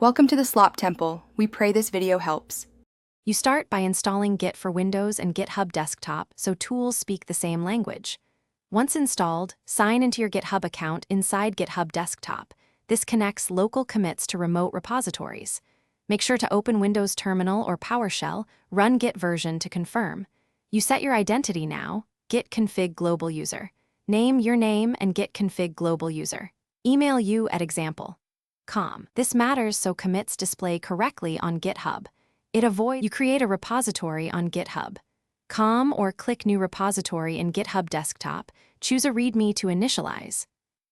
Welcome to the Slop Temple. We pray this video helps. You start by installing Git for Windows and GitHub Desktop so tools speak the same language. Once installed, sign into your GitHub account inside GitHub Desktop. This connects local commits to remote repositories. Make sure to open Windows Terminal or PowerShell, run Git version to confirm. You set your identity now, git config global user. Name your name and git config global user. Email you at example.com. This matters so commits display correctly on GitHub. You create a repository on GitHub.com or click New Repository in GitHub Desktop, choose a README to initialize.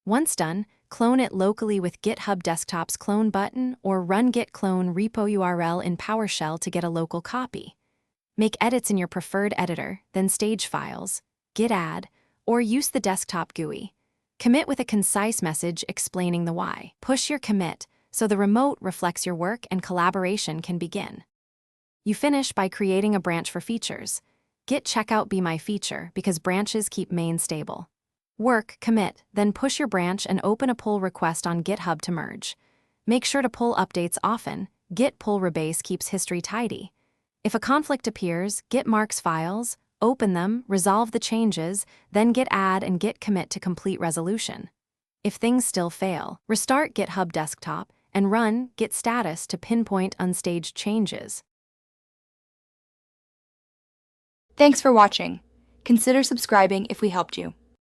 Once done, clone it locally with GitHub Desktop's clone button or run git clone repo URL in PowerShell to get a local copy. Make edits in your preferred editor, then stage files, git add, or use the desktop GUI. Commit with a concise message explaining the why. Push your commit so the remote reflects your work and collaboration can begin. You finish by creating a branch for features. Git checkout be my feature because branches keep main stable. Work, commit, then push your branch and open a pull request on GitHub to merge. Make sure to pull updates often. Git pull rebase keeps history tidy. If a conflict appears, Git marks files, open them, resolve the changes, then git add and git commit to complete resolution. If things still fail, restart GitHub Desktop and run git status to pinpoint unstaged changes. Thanks for watching. Consider subscribing if we helped you.